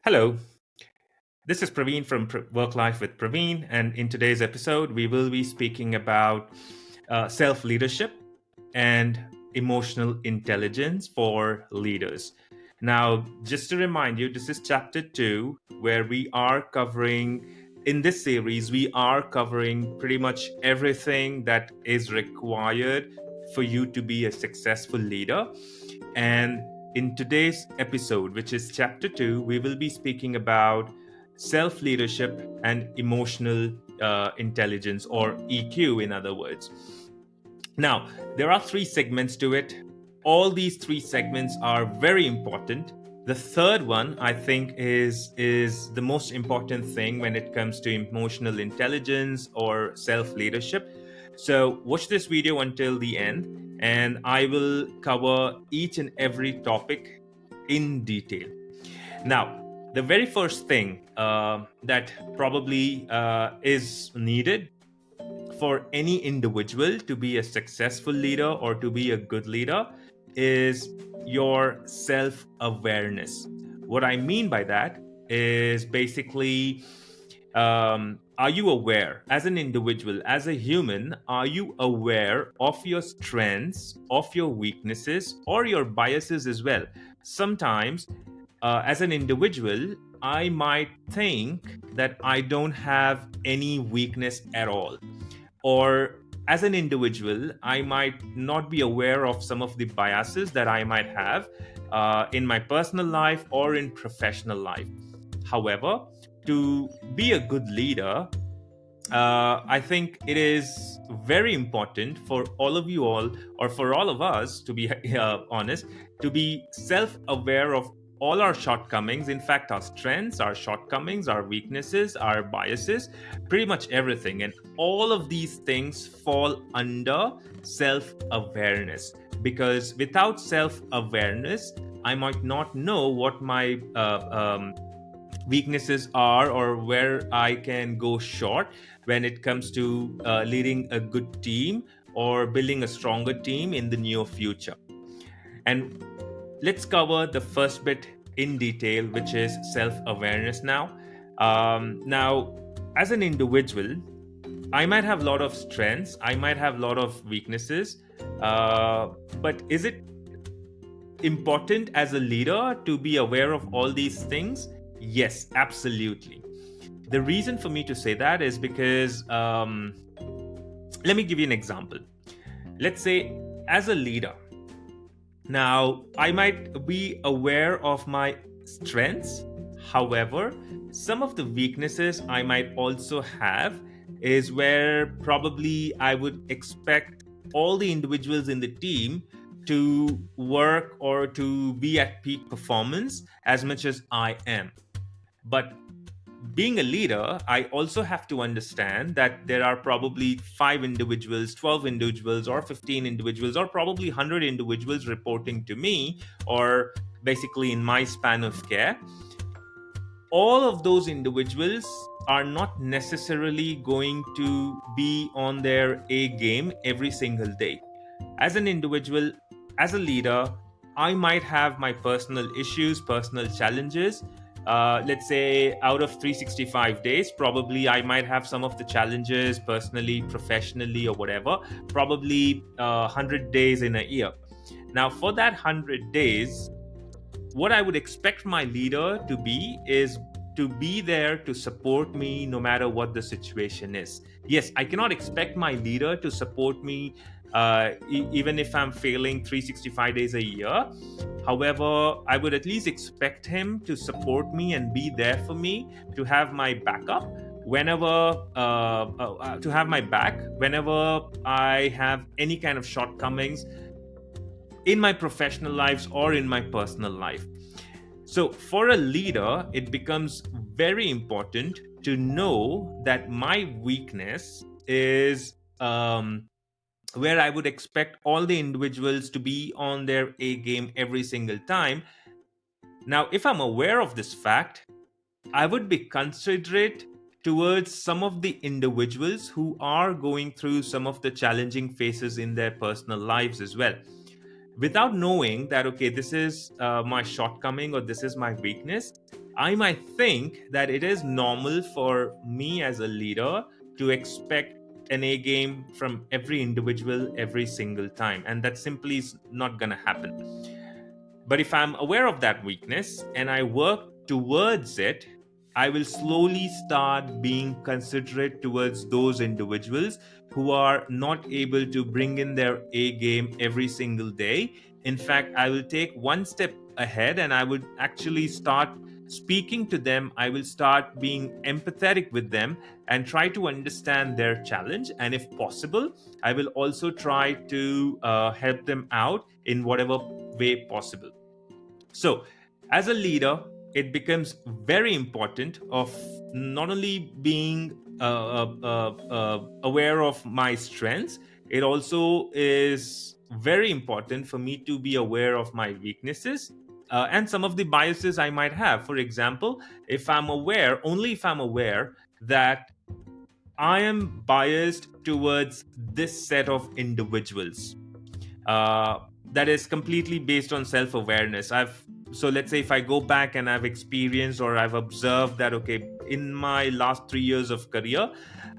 Hello, this is Praveen from Work Life with Praveen, and in today's episode, we will be speaking about self leadership and emotional intelligence for leaders. Now, just to remind you, this is chapter two, where we are covering, in this series, we are covering pretty much everything that is required for you to be a successful leader. And in today's episode, which is chapter two, we will be speaking about self leadership and emotional intelligence, or EQ, in other words. Now, there are three segments to it. All these three segments are very important. The third one, I think, is the most important thing when it comes to emotional intelligence or self leadership. So, watch this video until the end, and I will cover each and every topic in detail. Now, the very first thing that probably is needed for any individual to be a successful leader or to be a good leader is your self awareness. What I mean by that is basically, are you aware as an individual, as a human, are you aware of your strengths, of your weaknesses, or your biases as well? Sometimes, as an individual, I might think that I don't have any weakness at all, or as an individual, I might not be aware of some of the biases that I might have in my personal life or in professional life. However, to be a good leader, I think it is very important for all of you all, or for all of us, to be honest, to be self aware of all our shortcomings. In fact, our strengths, our shortcomings, our weaknesses, our biases, pretty much everything. And all of these things fall under self awareness. Because without self awareness, I might not know what my weaknesses are, or where I can go short when it comes to leading a good team or building a stronger team in the near future. And let's cover the first bit in detail, which is self awareness now. Now, as an individual, I might have a lot of strengths, I might have a lot of weaknesses, but is it important as a leader to be aware of all these things? Yes, absolutely. The reason for me to say that is because, let me give you an example. Let's say, as a leader, now I might be aware of my strengths. However, some of the weaknesses I might also have is where probably I would expect all the individuals in the team to work or to be at peak performance as much as I am. But being a leader, I also have to understand that there are probably 5 individuals, 12 individuals, or 15 individuals, or probably 100 individuals reporting to me, or basically in my span of care. All of those individuals are not necessarily going to be on their A game every single day. As an individual, as a leader, I might have my personal issues, personal challenges. Let's say out of 365 days, probably I might have some of the challenges personally, professionally, or whatever, probably 100 days in a year. Now, for that 100 days, what I would expect my leader to be is to be there to support me no matter what the situation is. Yes, I cannot expect my leader to support me even if I'm failing 365 days a year. However, I would at least expect him to support me and be there for me, to have my backup whenever to have my back whenever I have any kind of shortcomings in my professional lives or in my personal life. So, for a leader, it becomes very important to know that my weakness is where I would expect all the individuals to be on their A game every single time. Now, if I'm aware of this fact, I would be considerate towards some of the individuals who are going through some of the challenging phases in their personal lives as well. without knowing that, okay, this is my shortcoming or this is my weakness. I might think that it is normal for me as a leader to expect an A game from every individual every single time. And that simply is not going to happen. But if I'm aware of that weakness and I work towards it, I will slowly start being considerate towards those individuals who are not able to bring in their A game every single day. In fact, I will take one step ahead and I would actually start speaking to them. I will start being empathetic with them and try to understand their challenge. And if possible, I will also try to help them out in whatever way possible. So, as a leader, it becomes very important of not only being aware of my strengths. It also is very important for me to be aware of my weaknesses and some of the biases I might have. For example, if I'm aware that I am biased towards this set of individuals, uh, that is completely based on self-awareness. So let's say if I go back and I've experienced or I've observed that, okay, in my last 3 years of career,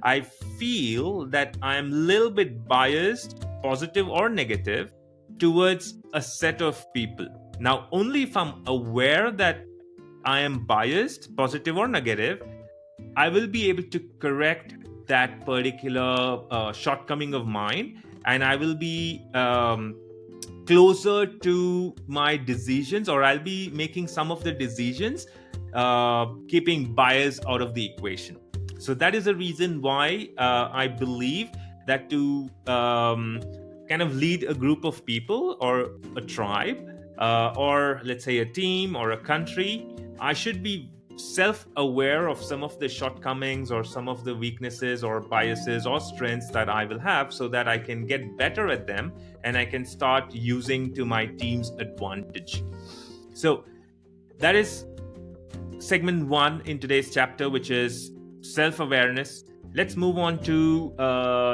I feel that I'm a little bit biased, positive or negative, towards a set of people. Now, only if I'm aware that I am biased, positive or negative, I will be able to correct that particular shortcoming of mine, and I will be closer to my decisions, or I'll be making some of the decisions keeping bias out of the equation. So that is the reason why I believe that to kind of lead a group of people or a tribe, or let's say a team or a country, I should be self aware of some of the shortcomings or some of the weaknesses or biases or strengths that I will have, so that I can get better at them and I can start using to my team's advantage. So that is segment one in today's chapter, which is self awareness. Let's move on to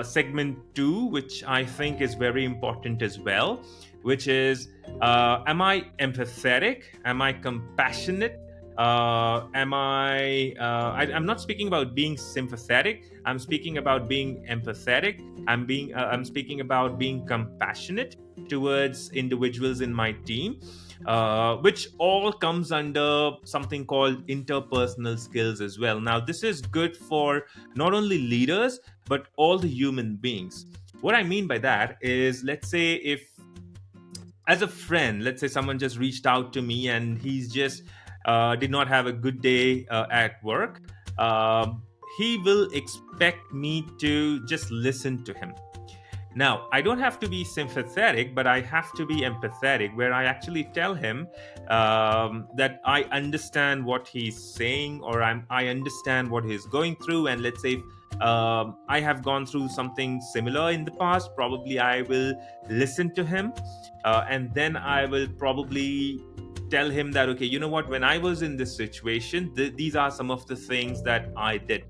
segment two, which I think is very important as well, which is am I empathetic? Am I compassionate? I'm not speaking about being sympathetic. I'm speaking about being empathetic. I'm speaking about being compassionate towards individuals in my team, which all comes under something called interpersonal skills as well. Now, this is good for not only leaders, but all the human beings. What I mean by that is, let's say if, as a friend, let's say someone just reached out to me and he's just did not have a good day at work, he will expect me to just listen to him. Now, I don't have to be sympathetic, but I have to be empathetic, where I actually tell him that I understand what he's saying, or I understand what he's going through. And let's say if I have gone through something similar in the past, probably I will listen to him. And then I will probably tell him that, okay, you know what, when I was in this situation, these are some of the things that I did.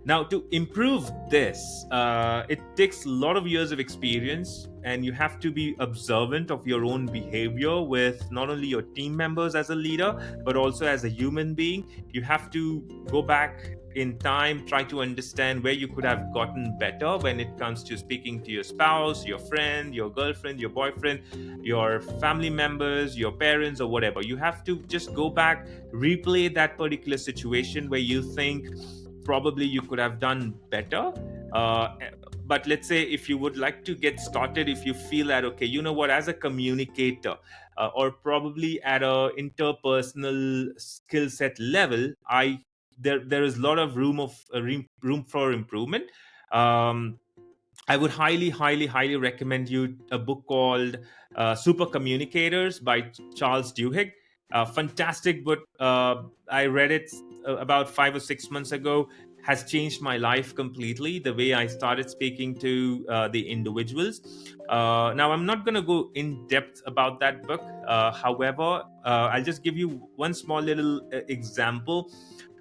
Now, to improve this, it takes a lot of years of experience, and you have to be observant of your own behavior with not only your team members as a leader, but also as a human being. You have to go back in time, try to understand where you could have gotten better when it comes to speaking to your spouse, your friend, your girlfriend, your boyfriend, your family members, your parents, or whatever. You have to just go back, replay that particular situation where you think probably you could have done better. But let's say if you would like to get started, if you feel that, okay, you know what, as a communicator, or probably at a interpersonal skill set level, there is a lot of room for improvement. um, I would highly recommend you a book called Super Communicators by Charles Duhigg. Fantastic book. I read it about 5 or 6 months ago. Has changed my life completely. The way I started speaking to the individuals. Now, I'm not going to go in depth about that book. However, I'll just give you one small little example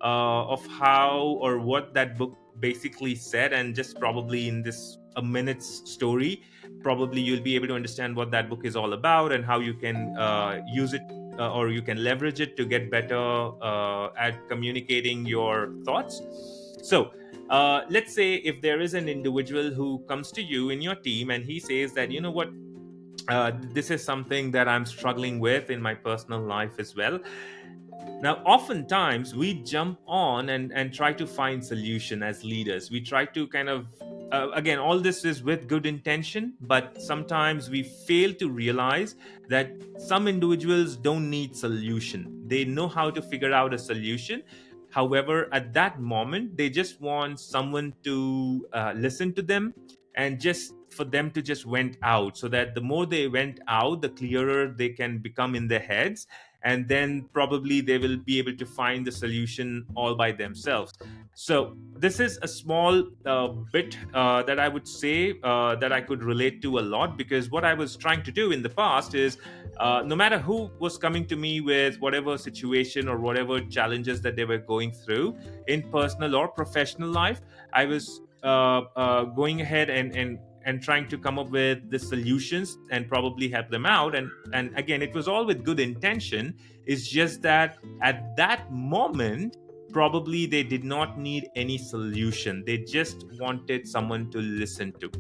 of how or what that book basically said, and just probably in this a minute's story, probably you'll be able to understand what that book is all about and how you can use it, or you can leverage it to get better at communicating your thoughts. So let's say if there is an individual who comes to you in your team and he says that, you know what, this is something that I'm struggling with in my personal life as well. Now, oftentimes we jump on and try to find solution as leaders. We try to kind of, again, all this is with good intention, but sometimes we fail to realize that some individuals don't need solution. They know how to figure out a solution. However, at that moment, they just want someone to listen to them, and just for them to just vent out, so that the more they vent out, the clearer they can become in their heads, and then probably they will be able to find the solution all by themselves. So this is a small bit that I would say that I could relate to a lot, because what I was trying to do in the past is, no matter who was coming to me with whatever situation or whatever challenges that they were going through in personal or professional life, I was going ahead and trying to come up with the solutions and probably help them out. And again, it was all with good intention. It's just that at that moment, probably they did not need any solution. They just wanted someone to listen to.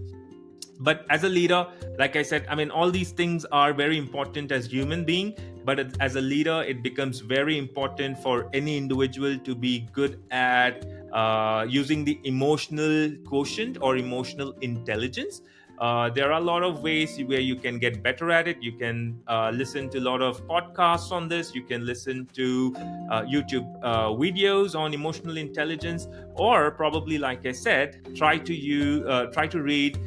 But as a leader, like I said, I mean, all these things are very important as human being, but as a leader, it becomes very important for any individual to be good at using the emotional quotient or emotional intelligence. There are a lot of ways where you can get better at it. You can listen to a lot of podcasts on this. You can listen to YouTube videos on emotional intelligence, or probably, like I said, try to read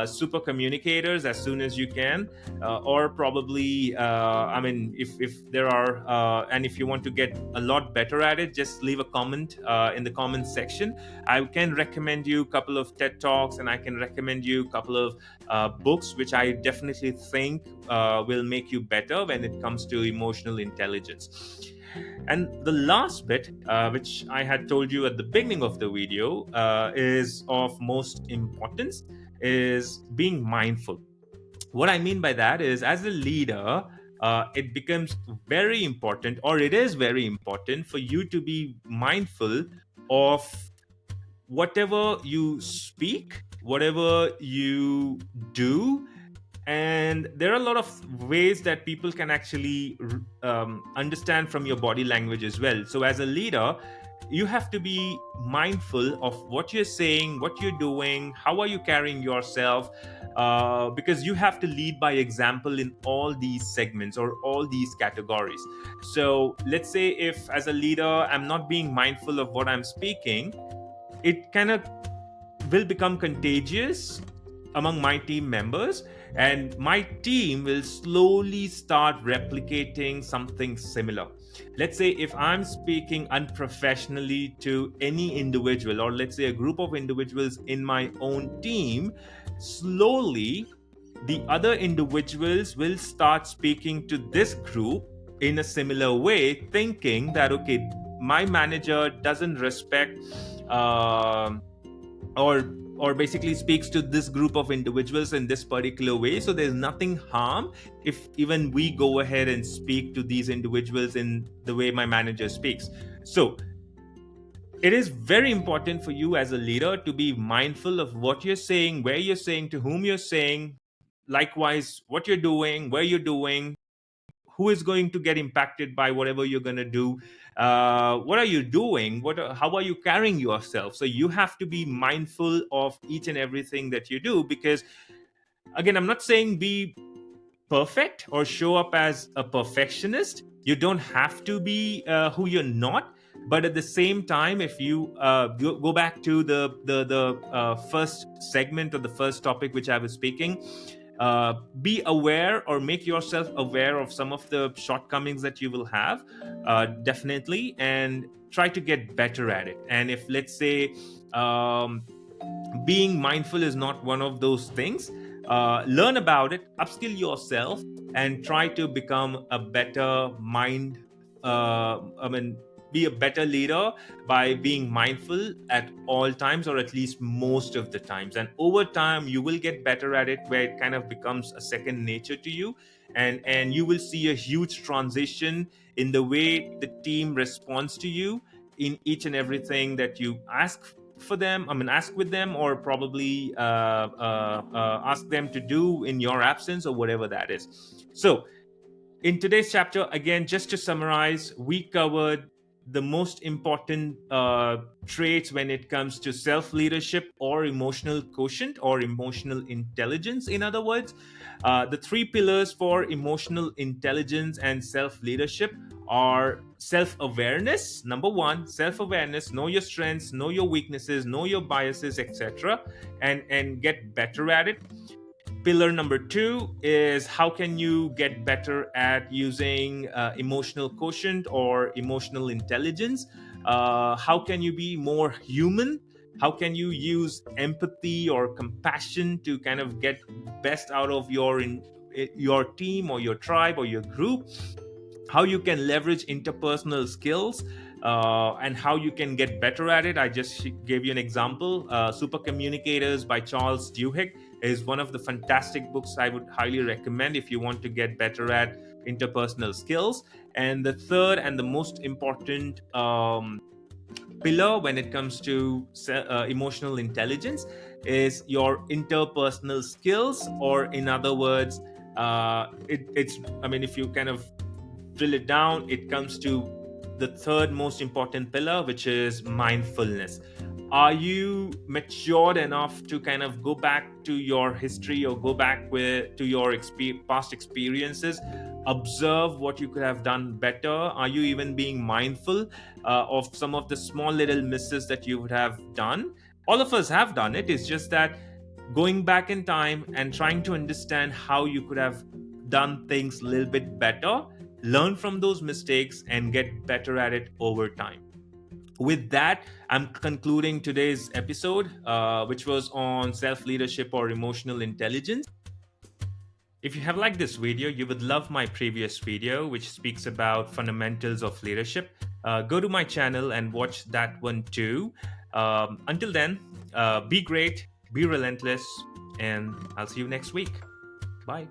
super communicators as soon as you can, or probably I mean, if there are and if you want to get a lot better at it, just leave a comment in the comment section. I can recommend you a couple of TED talks, and I can recommend you a couple of books which I definitely think will make you better when it comes to emotional intelligence. And the last bit, which I had told you at the beginning of the video, is of most importance, is being mindful. What I mean by that is, as a leader, it becomes very important, or it is very important for you to be mindful of whatever you speak, whatever you do. And there are a lot of ways that people can actually understand from your body language as well. So as a leader, you have to be mindful of what you're saying, what you're doing, how are you carrying yourself, because you have to lead by example in all these segments or all these categories. So let's say if as a leader I'm not being mindful of what I'm speaking, it kind of will become contagious among my team members, and my team will slowly start replicating something similar. Let's say if I'm speaking unprofessionally to any individual, or let's say a group of individuals in my own team, slowly the other individuals will start speaking to this group in a similar way, thinking that, okay, my manager doesn't respect or basically speaks to this group of individuals in this particular way, so there's nothing harm if even we go ahead and speak to these individuals in the way my manager speaks. So it is very important for you as a leader to be mindful of what you're saying, where you're saying, to whom you're saying, likewise what you're doing, where you're doing, who is going to get impacted by whatever you're going to do, what are you doing, how are you carrying yourself. So you have to be mindful of each and everything that you do, because again, I'm not saying be perfect or show up as a perfectionist. You don't have to be who you're not. But at the same time, if you go back to the first segment or the first topic which I was speaking, be aware or make yourself aware of some of the shortcomings that you will have, definitely, and try to get better at it. And if, let's say, being mindful is not one of those things, learn about it, upskill yourself, and try to become a better mind I mean be a better leader by being mindful at all times, or at least most of the times. And over time you will get better at it, where it kind of becomes a second nature to you. And you will see a huge transition in the way the team responds to you in each and everything that you ask for them, ask with them, or probably ask them to do in your absence, or whatever that is. So in today's chapter, again, just to summarize, we covered the most important traits when it comes to self leadership, or emotional quotient, or emotional intelligence. In other words, the three pillars for emotional intelligence and self leadership are self awareness. Number one, self awareness: know your strengths, know your weaknesses, know your biases, etc., and get better at it. Pillar number two is how can you get better at using emotional quotient or emotional intelligence. How can you be more human? How can you use empathy or compassion to kind of get best out of your team, or your tribe, or your group? How you can leverage interpersonal skills, and how you can get better at it. I just gave you an example. Super Communicators by Charles Duhigg is one of the fantastic books I would highly recommend if you want to get better at interpersonal skills. And the third and the most important pillar when it comes to emotional intelligence is your interpersonal skills, or in other words, it's if you kind of drill it down, it comes to the third most important pillar, which is mindfulness. Are you matured enough to kind of go back to your history, or go back to your past experiences, observe what you could have done better? Are you even being mindful of some of the small little misses that you would have done? All of us have done it. It's just that going back in time and trying to understand how you could have done things a little bit better, learn from those mistakes, and get better at it over time. With that, I'm concluding today's episode, which was on self leadership or emotional intelligence. If you have liked this video, you would love my previous video, which speaks about fundamentals of leadership. Go to my channel and watch that one too. Until then, be great, be relentless, and I'll see you next week. Bye.